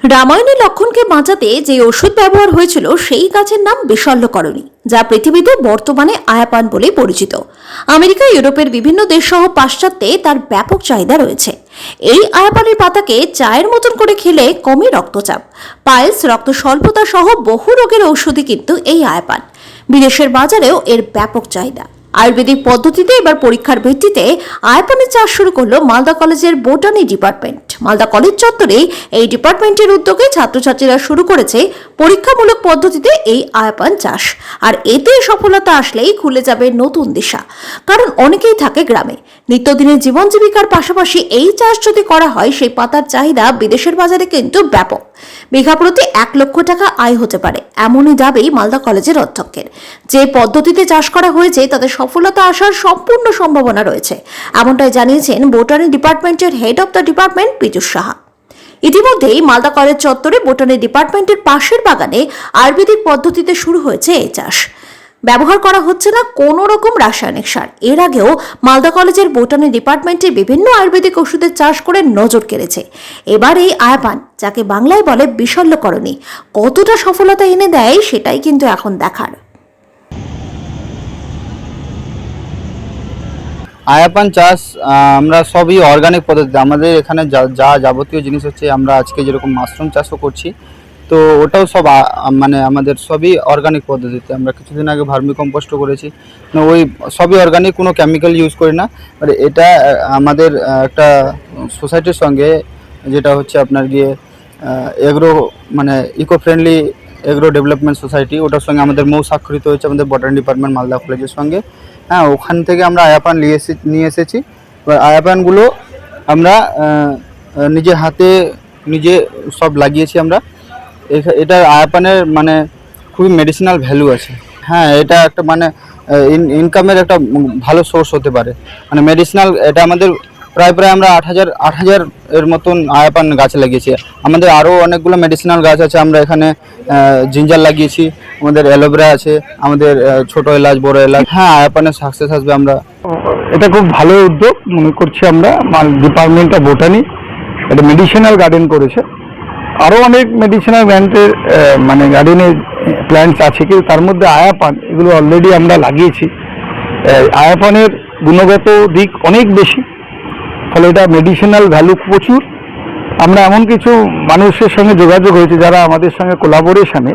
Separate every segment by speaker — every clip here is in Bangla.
Speaker 1: রামায়ণে লক্ষণকে বাঁচাতে যে ওষুধ ব্যবহার হয়েছিল সেই গাছের নাম বিশল্যকরণী, যা পৃথিবীতে বর্তমানে আয়াপান বলে পরিচিত। আমেরিকা, ইউরোপের বিভিন্ন দেশ সহ পাশ্চাত্যে তার ব্যাপক চাহিদা রয়েছে। এই আয়াপানের পাতাকে চায়ের মতন করে খেলে কমে রক্তচাপ, পাইলস, রক্ত স্বল্পতা সহ বহু রোগের ঔষধি কিন্তু এই আয়াপান। বিদেশের বাজারেও এর ব্যাপক চাহিদা। আয়ুর্বেদিক পদ্ধতিতে এবার পরীক্ষার ভিত্তিতে আয়াপানের চাষ শুরু করলো মালদা কলেজের বোটানি ডিপার্টমেন্ট। মালদা কলেজ চত্বরে এই ডিপার্টমেন্টের উদ্যোগে ছাত্রছাত্রীরা শুরু করেছে পরীক্ষামূলক পদ্ধতিতে এই আয়াপান চাষ। আর এতে সফলতা আসলেই খুলে যাবে নতুন দিশা। কারণ অনেকেই থাকে গ্রামে, নিত্যদিনের জীবন জীবিকার পাশাপাশি এই চাষ যদি করা হয়, সেই পাতার চাহিদা বিদেশের বাজারে কিন্তু ব্যাপক। বিঘা প্রতি 1 লক্ষ টাকা আয় হতে পারে, এমনই দাবি মালদা কলেজের অধ্যক্ষের। যে পদ্ধতিতে চাষ করা হয়েছে তাতে সফলতা আসার সম্পূর্ণ সম্ভাবনা রয়েছে, এমনটাই জানিয়েছেন বোটানি ডিপার্টমেন্টের head of the department Piyush Saha. ইতিমধ্যেই মালদা কলেজ চত্বরে বোটানি ডিপার্টমেন্টের পাশের বাগানে আয়ুর্বেদিক পদ্ধতিতে শুরু হয়েছে এই চাষ। ব্যবহার করা হচ্ছে না কোনো রকম রাসায়নিক সার। এর আগেও মালদা কলেজের বোটানি ডিপার্টমেন্টে বিভিন্ন আয়ুর্বেদিক ওষুধের চাষ করে নজর কেড়েছে। এবার এই আয়াপান, যাকে বাংলায় বলে বিশল্যকরণী, কতটা সফলতা এনে দেয় সেটাই কিন্তু এখন দেখার।
Speaker 2: আয়াপান চাষ আমরা সবই অর্গানিক পদ্ধতিতে, আমাদের এখানে যা যাবতীয় জিনিস হচ্ছে, আমরা আজকে যেরকম মাশরুম চাষও করছি, তো ওটাও সব মানে আমাদের সবই অর্গানিক পদ্ধতিতে। আমরা কিছুদিন আগে ভার্মি কম্পোস্টও করেছি, ওই সবই অর্গানিক, কোনো কেমিক্যাল ইউজ করি না। আর এটা আমাদের একটা সোসাইটির সঙ্গে, যেটা হচ্ছে আপনার গিয়ে এগ্রো মানে eco friendly agro development society, ওটার সঙ্গে আমাদের স্বাক্ষরিত হয়েছে আমাদের বটানি ডিপার্টমেন্ট মালদা কলেজের সঙ্গে। হ্যাঁ, ওখান থেকে আমরা আয়াপান নিয়ে এসেছি। এবার আয়াপানগুলো আমরা নিজে হাতে নিজে সব লাগিয়েছি আমরা। এটা আয়াপানের মানে খুবই মেডিসিনাল ভ্যালু আছে। হ্যাঁ, এটা একটা মানে ইনকামের একটা ভালো সোর্স হতে পারে, মানে মেডিসিনাল। এটা আমাদের প্রায় আমরা 8,000 এর মতন আয়াপান গাছ লাগিয়েছি। আমাদের আরও অনেকগুলো মেডিসিনাল গাছ আছে। আমরা এখানে জিঞ্জার লাগিয়েছি, আমাদের অ্যালোভেরা আছে, আমাদের ছোট এলাচ, বড় এলাচ। হ্যাঁ, আয়াপানের সাকসেস আসবে। আমরা
Speaker 3: এটা খুব ভালো উদ্যোগ মনে করছি আমরা। ডিপার্টমেন্ট অফ বোটানি একটা মেডিসিনাল গার্ডেন করেছে। আরও অনেক মেডিসিনাল প্ল্যান্টের মানে গার্ডেনের প্ল্যান্টস আছে, কিন্তু তার মধ্যে আয়াপান এগুলো অলরেডি আমরা লাগিয়েছি। আয়াপানের গুণগত দিক অনেক বেশি, ফলে এটা মেডিসিনাল ভ্যালু প্রচুর। আমরা এমন কিছু মানুষের সঙ্গে যোগাযোগ হয়েছে যারা আমাদের সঙ্গে কোলাবোরেশনে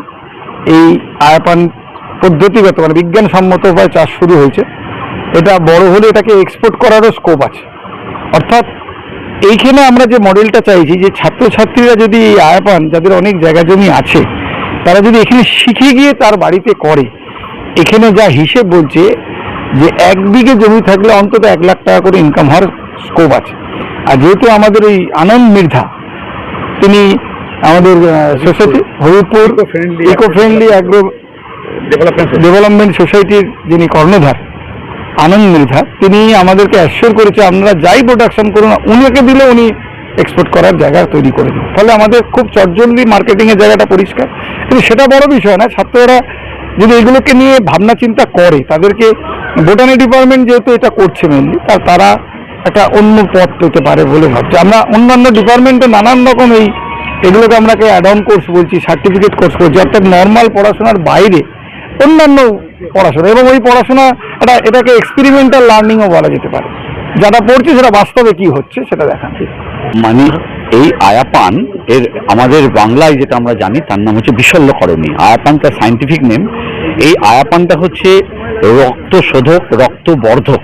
Speaker 3: এই আয়াপান পদ্ধতিগত মানে বিজ্ঞানসম্মত উপায়ে চাষ শুরু হয়েছে। এটা বড় হলে এটাকে এক্সপোর্ট করারও স্কোপ আছে। অর্থাৎ এইখানে আমরা যে মডেলটা চাইছি, যে ছাত্রছাত্রীরা যদি এই আয়াপান, যাদের অনেক জায়গা জমি আছে, তারা যদি এখানে শিখে গিয়ে তার বাড়িতে করে, এখানে যা হিসেব বলছে যে 1 বিঘে জমি থাকলে অন্তত 1 লাখ টাকা করে ইনকাম হওয়ার স্কোপ আছে। আর যেহেতু আমাদের এই আনন্দ মৃধা, তিনি আমাদের society Haripur eco friendly agro development সোসাইটির যিনি কর্ণধার আনন্দ মৃধা, তিনি আমাদেরকে অ্যাসিওর করেছে আপনারা যাই প্রোডাকশন করুন, উনাকে দিলে উনি এক্সপোর্ট করার জায়গা তৈরি করে দেন। ফলে আমাদের খুব চটজলদি মার্কেটিংয়ের জায়গাটা পরিষ্কার। কিন্তু সেটা বড় বিষয় না। ছাত্ররা যদি এগুলোকে নিয়ে ভাবনা চিন্তা করে, তাদেরকে বোটানি ডিপার্টমেন্ট যেহেতু এটা করছে মেনলি, তারা একটা অন্য পথ পেতে পারে বলে ভাবছি। আমরা অন্যান্য ডিপার্টমেন্টে নানান রকম এগুলোকে আমরাকে অ্যাড অন কোর্স বলছি, সার্টিফিকেট কোর্স করছি, অর্থাৎ নর্মাল পড়াশোনার বাইরে অন্যান্য পড়াশোনা, এবং ওই পড়াশোনা এটাকে এক্সপেরিমেন্টাল লার্নিংও বলা যেতে পারে। যারা পড়ছে সেটা বাস্তবে কি হচ্ছে সেটা দেখা।
Speaker 4: মানে এই আয়াপান এর আমাদের বাংলায় যেটা আমরা জানি তার নাম হচ্ছে বিশল্যকরণী। আয়াপান তার সায়েন্টিফিক নেম। এই আয়াপানটা হচ্ছে রক্ত শোধক, রক্তবর্ধক,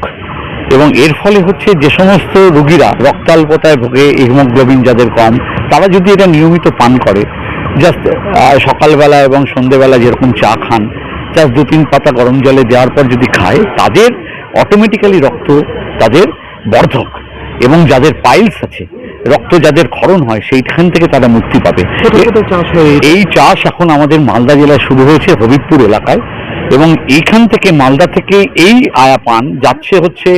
Speaker 4: এবং এর ফলে হচ্ছে যে সমস্ত রোগীরা রক্তাল্পতায় ভোগে, হিমোগ্লোবিন যাদের কম, তারা যদি এটা নিয়মিত পান করে, জাস্ট সকালবেলা এবং সন্ধ্যেবেলা যেরকম চা খান, জাস্ট 2-3 পাতা গরম জলে দেওয়ার পর যদি খায়, তাদের অটোমেটিক্যালি রক্ত তাদের বর্ধক, এবং যাদের পাইলস আছে, রক্ত যাদের ক্ষরণ হয়, সেইখান থেকে তারা মুক্তি পাবে। এই চাষ এখন আমাদের মালদা জেলায় শুরু হয়েছে, হবিবপুর এলাকায়, এবং এইখান থেকে মালদা থেকে এই আয়াপান যাচ্ছে হচ্ছে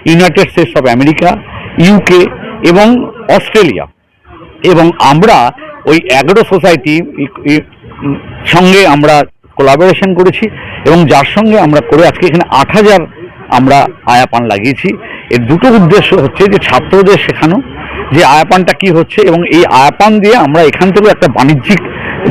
Speaker 4: United states of America, UK এবং অস্ট্রেলিয়া। এবং আমরা ওই অ্যাগ্রো সোসাইটি সঙ্গে আমরা কোলাবোরেশন করেছি, এবং যার সঙ্গে আমরা করে আজকে এখানে 8,000 আমরা আয়াপান লাগিয়েছি। এর দুটো উদ্দেশ্য হচ্ছে যে ছাত্রদের শেখানো, যে আয়াপানটা কি হচ্ছে, এবং এই আয়াপান দিয়ে আমরা এখান থেকেও একটা বাণিজ্যিক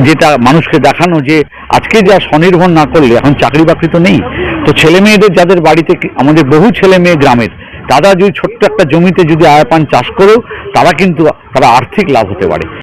Speaker 4: যেটা মানুষকে দেখানো যে আজকে যা স্বনির্ভর না করলে এখন চাকরি বাকরি তো নেই, তো ছেলে মেয়েদের যাদের বাড়িতে আমাদের বহু ছেলে মেয়ে গ্রামের, তারা যদি ছোট্ট একটা জমিতে যদি আয়াপান চাষ করেও তারা কিন্তু তারা আর্থিক লাভ হতে পারে।